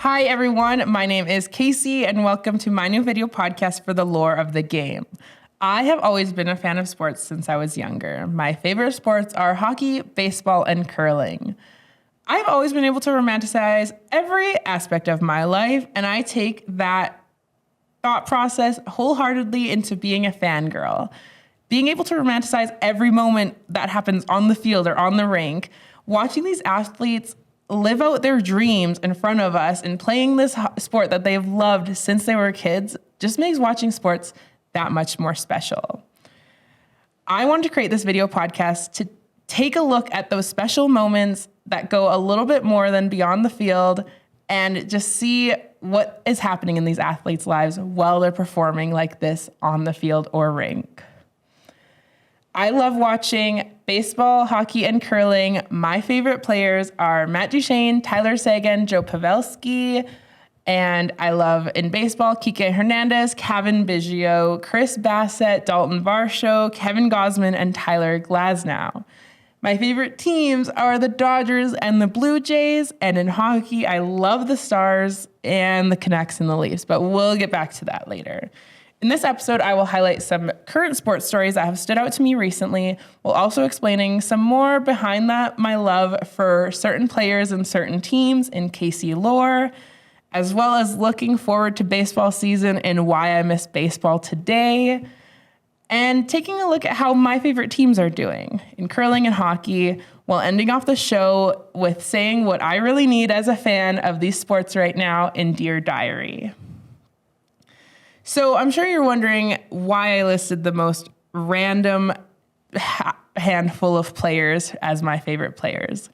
Hi, everyone. My name is Casey, and welcome to my new video podcast for the lore of the game. I have always been a fan of sports since I was younger. My favorite sports are hockey, baseball, and curling. I've always been able to romanticize every aspect of my life, and I take that thought process wholeheartedly into being a fangirl. Being able to romanticize every moment that happens on the field or on the rink, watching these athletes live out their dreams in front of us and playing this sport that they've loved since they were kids just makes watching sports that much more special. I wanted to create this video podcast to take a look at those special moments that go a little bit more than beyond the field and just see what is happening in these athletes' lives while they're performing like this on the field or rink. I love watching baseball, hockey, and curling. My favorite players are Matt Duchene, Tyler Seguin, Joe Pavelski, and I love in baseball, Kike Hernandez, Kevin Biggio, Chris Bassett, Dalton Varsho, Kevin Gausman, and Tyler Glasnow. My favorite teams are the Dodgers and the Blue Jays, and in hockey, I love the Stars and the Canucks and the Leafs, but we'll get back to that later. In this episode, I will highlight some current sports stories that have stood out to me recently, while also explaining some more behind that, my love for certain players and certain teams in Casey lore, as well as looking forward to baseball season and why I miss baseball today, and taking a look at how my favorite teams are doing in curling and hockey, while ending off the show with saying what I really need as a fan of these sports right now in Dear Diary. So I'm sure you're wondering why I listed the most random handful of players as my favorite players.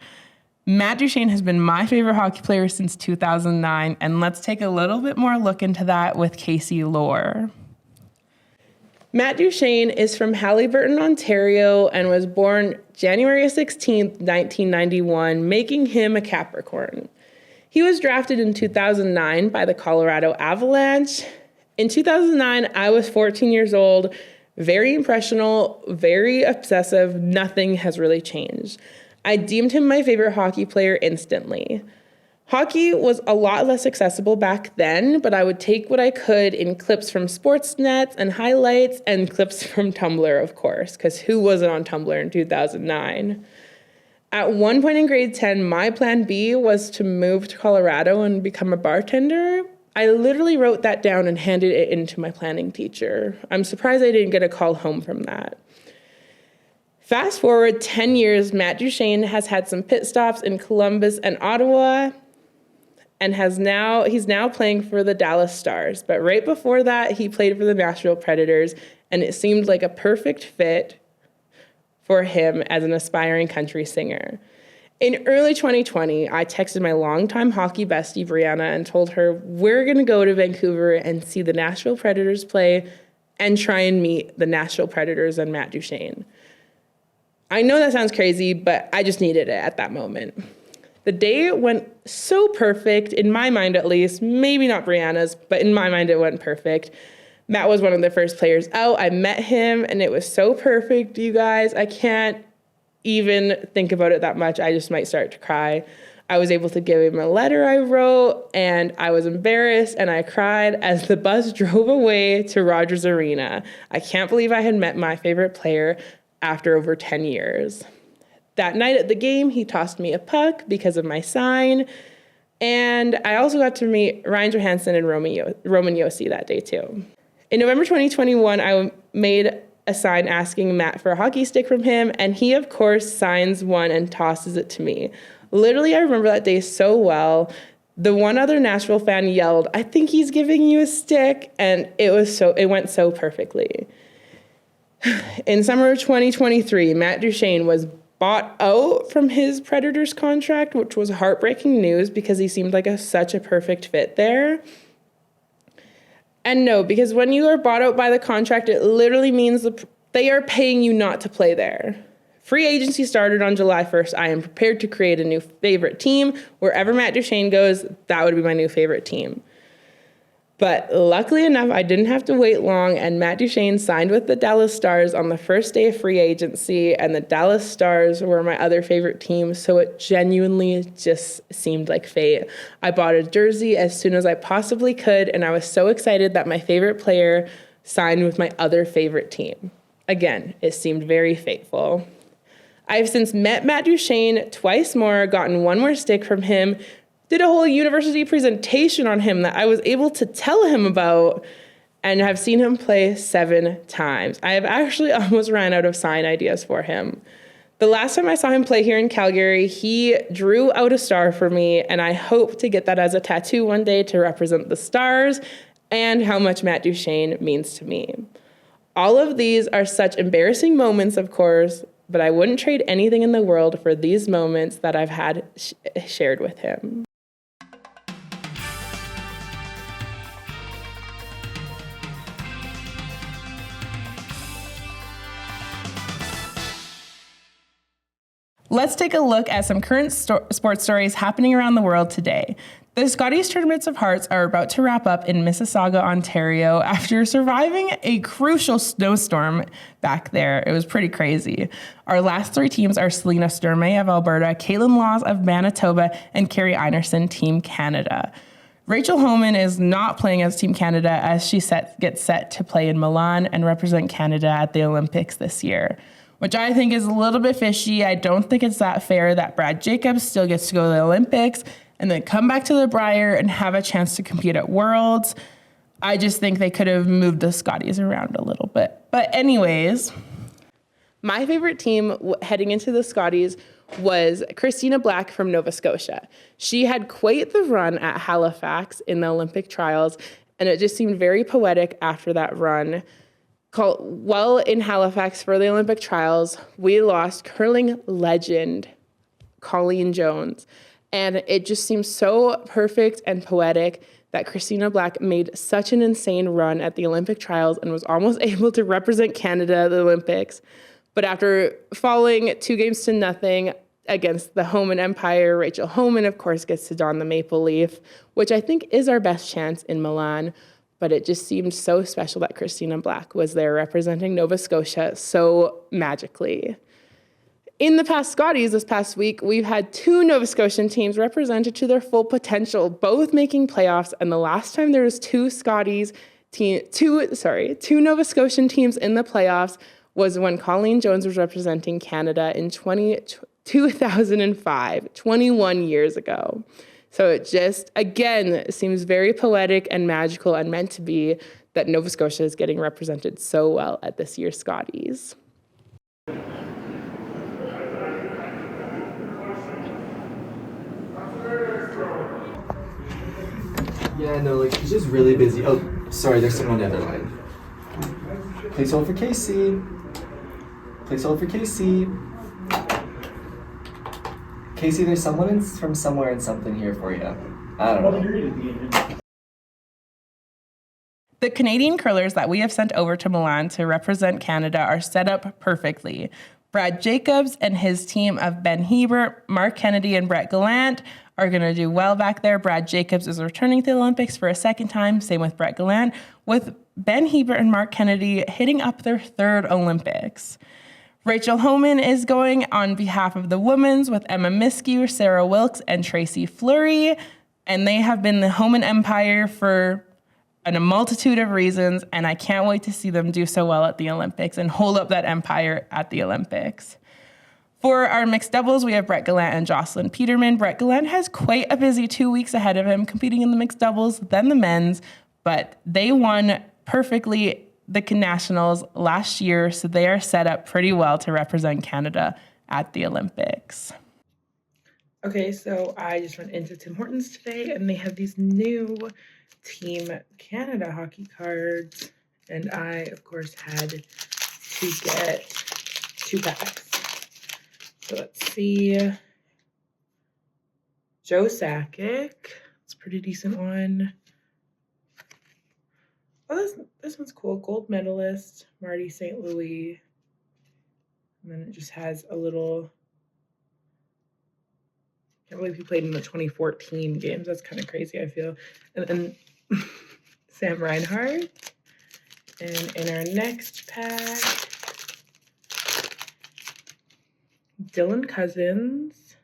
Matt Duchene has been my favorite hockey player since 2009, and let's take a little bit more look into that with Casey lore. Matt Duchene is from Haliburton, Ontario, and was born January 16th, 1991, making him a Capricorn. He was drafted in 2009 by the Colorado Avalanche. In 2009, I was 14 years old, very impressionable, very obsessive. Nothing has really changed. I deemed him my favorite hockey player instantly. Hockey was a lot less accessible back then, but I would take what I could in clips from Sportsnet and highlights and clips from Tumblr, of course, because who wasn't on Tumblr in 2009? At one point in grade 10, my plan B was to move to Colorado and become a bartender. I literally wrote that down and handed it in to my planning teacher. I'm surprised I didn't get a call home from that. Fast forward 10 years, Matt Duchene has had some pit stops in Columbus and Ottawa, and he's now playing for the Dallas Stars. But right before that, he played for the Nashville Predators, and it seemed like a perfect fit for him as an aspiring country singer. In early 2020, I texted my longtime hockey bestie, Brianna, and told her we're going to go to Vancouver and see the Nashville Predators play and try and meet the Nashville Predators and Matt Duchene. I know that sounds crazy, but I just needed it at that moment. The day went so perfect, in my mind at least, maybe not Brianna's, but in my mind it went perfect. Matt was one of the first players out. I met him, and it was so perfect, you guys. I can't even think about it that much. I just might start to cry. I was able to give him a letter I wrote, and I was embarrassed, and I cried as the bus drove away to Rogers Arena. I can't believe I had met my favorite player after over 10 years. That night at the game, he tossed me a puck because of my sign, and I also got to meet Ryan Johansson and Roman Josi that day too. In November 2021, I made a sign asking Matt for a hockey stick from him, and he, of course, signs one and tosses it to me. Literally, I remember that day so well. The one other Nashville fan yelled, "I think he's giving you a stick," and it went so perfectly. In summer of 2023, Matt Duchene was bought out from his Predators contract, which was heartbreaking news because he seemed like such a perfect fit there. And no, because when you are bought out by the contract, it literally means they are paying you not to play there. Free agency started on July 1st. I am prepared to create a new favorite team. Wherever Matt Duchene goes, that would be my new favorite team. But luckily enough, I didn't have to wait long, and Matt Duchene signed with the Dallas Stars on the first day of free agency, and the Dallas Stars were my other favorite team, so it genuinely just seemed like fate. I bought a jersey as soon as I possibly could, and I was so excited that my favorite player signed with my other favorite team. Again, it seemed very fateful. I've since met Matt Duchene twice more, gotten one more stick from him, did a whole university presentation on him that I was able to tell him about, and have seen him play 7 times. I have actually almost ran out of sign ideas for him. The last time I saw him play here in Calgary, he drew out a star for me, and I hope to get that as a tattoo one day to represent the Stars and how much Matt Duchene means to me. All of these are such embarrassing moments, of course, but I wouldn't trade anything in the world for these moments that I've had shared with him. Let's take a look at some current sports stories happening around the world today. The Scotties Tournaments of Hearts are about to wrap up in Mississauga, Ontario, after surviving a crucial snowstorm back there. It was pretty crazy. Our last 3 teams are Selena Sturmey of Alberta, Caitlin Laws of Manitoba, and Carrie Einerson, Team Canada. Rachel Homan is not playing as Team Canada as she gets set to play in Milan and represent Canada at the Olympics this year, which I think is a little bit fishy. I don't think it's that fair that Brad Jacobs still gets to go to the Olympics and then come back to the Brier and have a chance to compete at Worlds. I just think they could have moved the Scotties around a little bit. But anyways, my favorite team heading into the Scotties was Christina Black from Nova Scotia. She had quite the run at Halifax in the Olympic trials, and it just seemed very poetic after that run. While in Halifax for the Olympic trials, we lost curling legend Colleen Jones. And it just seems so perfect and poetic that Christina Black made such an insane run at the Olympic trials and was almost able to represent Canada at the Olympics. But after falling 2-0 against the Homan Empire, Rachel Homan, of course, gets to don the maple leaf, which I think is our best chance in Milan. But it just seemed so special that Christina Black was there representing Nova Scotia so magically. In the past Scotties this past week, we've had 2 Nova Scotian teams represented to their full potential, both making playoffs. And the last time there was 2 Nova Scotian teams in the playoffs was when Colleen Jones was representing Canada in 2005, 21 years ago. So it just, again, seems very poetic and magical and meant to be that Nova Scotia is getting represented so well at this year's Scotties. Yeah, no, he's just really busy. Oh, sorry, there's someone on the other line. Please hold for Casey. Please hold for Casey. Casey, there's someone from somewhere and something here for you. I don't know. The Canadian curlers that we have sent over to Milan to represent Canada are set up perfectly. Brad Jacobs and his team of Ben Hebert, Mark Kennedy, and Brett Gallant are going to do well back there. Brad Jacobs is returning to the Olympics for a second time, same with Brett Gallant, with Ben Hebert and Mark Kennedy hitting up their 3rd Olympics. Rachel Homan is going on behalf of the women's with Emma Miskew, Sarah Wilkes, and Tracy Fleury, and they have been the Homan Empire for a multitude of reasons, and I can't wait to see them do so well at the Olympics and hold up that empire at the Olympics. For our mixed doubles, we have Brett Gallant and Jocelyn Peterman. Brett Gallant has quite a busy 2 weeks ahead of him, competing in the mixed doubles, then the men's, but they won perfectly the nationals last year, so they are set up pretty well to represent Canada at the Olympics. Okay, so I just went into Tim Hortons today, and they have these new Team Canada hockey cards, and I, of course, had to get 2 packs. So let's see. Joe Sakic. It's a pretty decent one. Oh, this one's cool. Gold medalist, Marty St. Louis. And then it just has a little... Can't believe he played in the 2014 games. That's kind of crazy, I feel. And Sam Reinhart. And in our next pack, Dylan Cousins,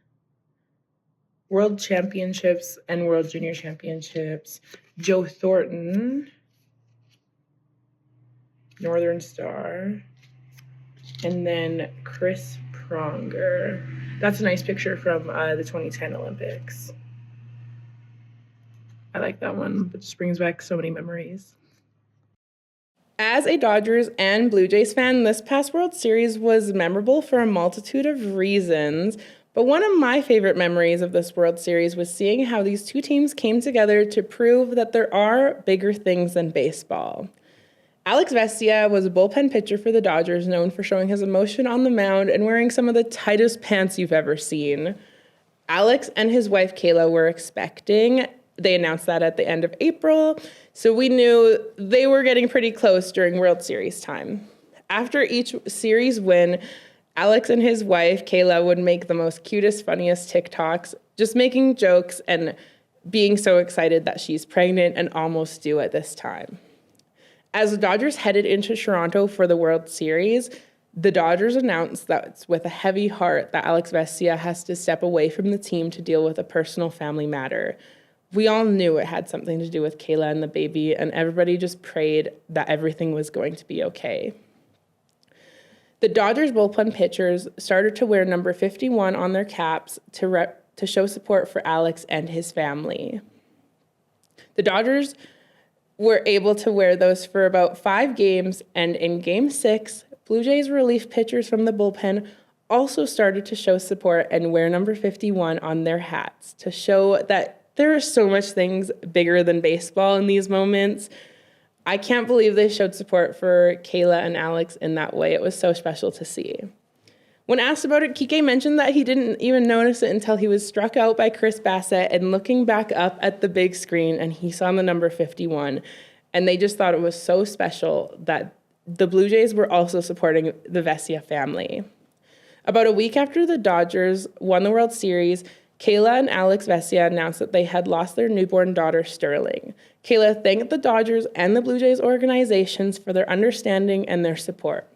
World Championships and World Junior Championships, Joe Thornton, Northern Star, and then Chris Pronger. That's a nice picture from the 2010 Olympics. I like that one. It just brings back so many memories. As a Dodgers and Blue Jays fan, this past World Series was memorable for a multitude of reasons. But one of my favorite memories of this World Series was seeing how these two teams came together to prove that there are bigger things than baseball. Alex Vesia was a bullpen pitcher for the Dodgers, known for showing his emotion on the mound and wearing some of the tightest pants you've ever seen. Alex and his wife Kayla were expecting. They announced that at the end of April, so we knew they were getting pretty close during World Series time. After each series win, Alex and his wife, Kayla, would make the most cutest, funniest TikToks, just making jokes and being so excited that she's pregnant and almost due at this time. As the Dodgers headed into Toronto for the World Series, the Dodgers announced that it's with a heavy heart that Alex Vesia has to step away from the team to deal with a personal family matter. We all knew it had something to do with Kayla and the baby, and everybody just prayed that everything was going to be okay. The Dodgers bullpen pitchers started to wear number 51 on their caps to show support for Alex and his family. The Dodgers were able to wear those for about 5 games, and in Game 6, Blue Jays relief pitchers from the bullpen also started to show support and wear number 51 on their hats to show that there are so much things bigger than baseball in these moments. I can't believe they showed support for Kayla and Alex in that way. It was so special to see. When asked about it, Kike mentioned that he didn't even notice it until he was struck out by Chris Bassett and looking back up at the big screen and he saw the number 51. And they just thought it was so special that the Blue Jays were also supporting the Vesia family. About a week after the Dodgers won the World Series, Kayla and Alex Vesia announced that they had lost their newborn daughter, Sterling. Kayla thanked the Dodgers and the Blue Jays organizations for their understanding and their support.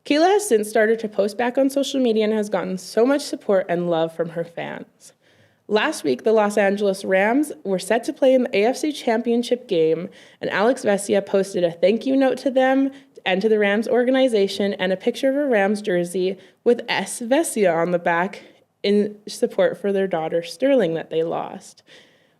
Kayla has since started to post back on social media and has gotten so much support and love from her fans. Last week, the Los Angeles Rams were set to play in the AFC Championship game, and Alex Vesia posted a thank you note to them and to the Rams organization and a picture of a Rams jersey with S. Vesia on the back in support for their daughter Sterling that they lost.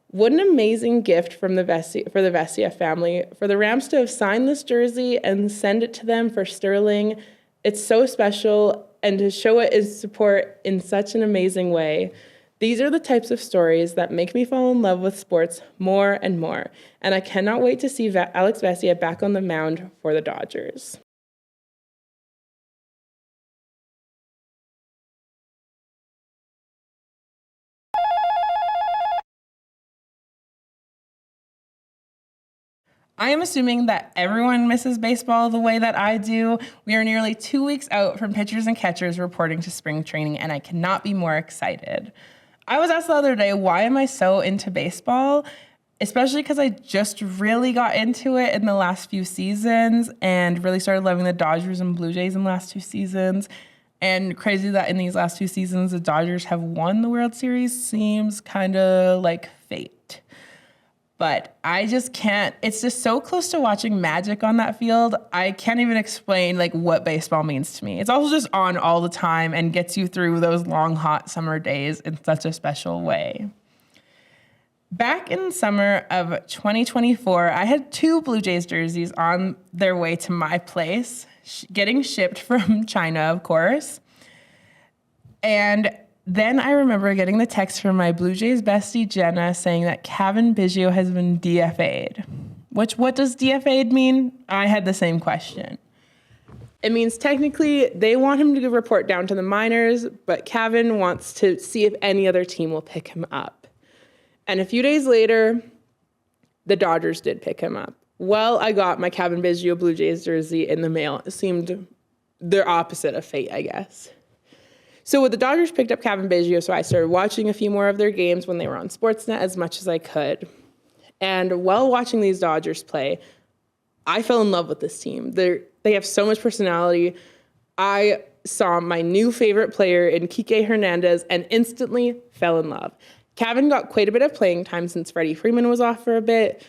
What an amazing gift from the Vesia family for the Rams to have signed this jersey and send it to them for Sterling. It's so special, and to show it as support in such an amazing way. These are the types of stories that make me fall in love with sports more and more, and I cannot wait to see Alex Vesia back on the mound for the Dodgers. I am assuming that everyone misses baseball the way that I do. We are nearly 2 weeks out from pitchers and catchers reporting to spring training, and I cannot be more excited. I was asked the other day, why am I so into baseball? Especially because I just really got into it in the last few seasons and really started loving the Dodgers and Blue Jays in the last 2 seasons. And crazy that in these last 2 seasons, the Dodgers have won the World Series seems kind of like fate. But I just can't, it's just so close to watching magic on that field. I can't even explain like what baseball means to me. It's also just on all the time and gets you through those long, hot summer days in such a special way. Back in summer of 2024, I had 2 Blue Jays jerseys on their way to my place, getting shipped from China, of course. And then I remember getting the text from my Blue Jays bestie, Jenna, saying that Cavan Biggio has been DFA'd. What does DFA'd mean? I had the same question. It means technically they want him to report down to the minors, but Cavan wants to see if any other team will pick him up. And a few days later, the Dodgers did pick him up. Well, I got my Cavan Biggio Blue Jays jersey in the mail. It seemed their opposite of fate, I guess. So the Dodgers picked up Cavan Biggio, so I started watching a few more of their games when they were on Sportsnet as much as I could. And while watching these Dodgers play, I fell in love with this team. They have so much personality. I saw my new favorite player in Kike Hernandez and instantly fell in love. Kevin got quite a bit of playing time since Freddie Freeman was off for a bit.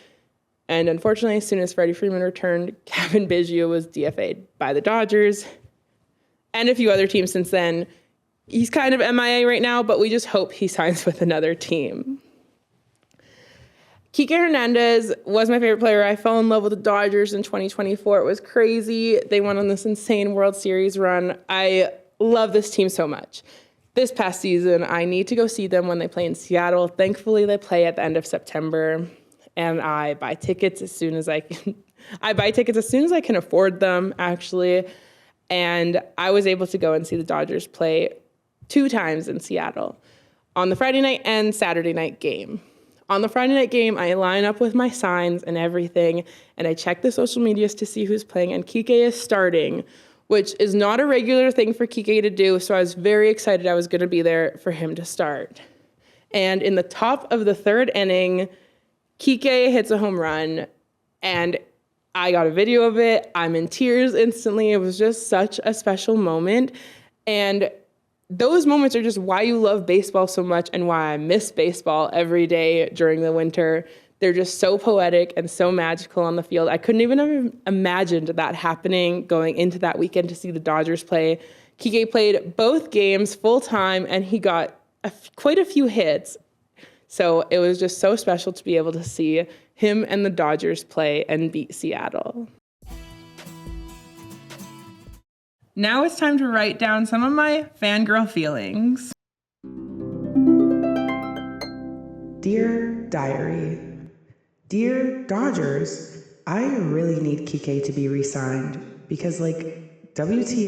And unfortunately, as soon as Freddie Freeman returned, Kevin Biggio was DFA'd by the Dodgers and a few other teams since then. He's kind of MIA right now, but we just hope he signs with another team. Kike Hernandez was my favorite player. I fell in love with the Dodgers in 2024. It was crazy. They went on this insane World Series run. I love this team so much. This past season, I need to go see them when they play in Seattle. Thankfully, they play at the end of September, and I buy tickets as soon as I can. I buy tickets as soon as I can afford them, actually. And I was able to go and see the Dodgers play 2 times in Seattle on the Friday night and Saturday night game. On the Friday night game, I line up with my signs and everything, and I check the social medias to see who's playing, and Kike is starting, which is not a regular thing for Kike to do, so I was very excited I was going to be there for him to start. And in the top of the 3rd inning, Kike hits a home run, and I got a video of it. I'm in tears instantly. It was just such a special moment, and those moments are just why you love baseball so much and why I miss baseball every day during the winter. They're just so poetic and so magical on the field. I couldn't even have imagined that happening going into that weekend to see the Dodgers play. Kike played both games full time and he got quite a few hits. So it was just so special to be able to see him and the Dodgers play and beat Seattle. Now it's time to write down some of my fangirl feelings. Dear Diary, Dear Dodgers, I really need Kike to be re-signed because, WTF,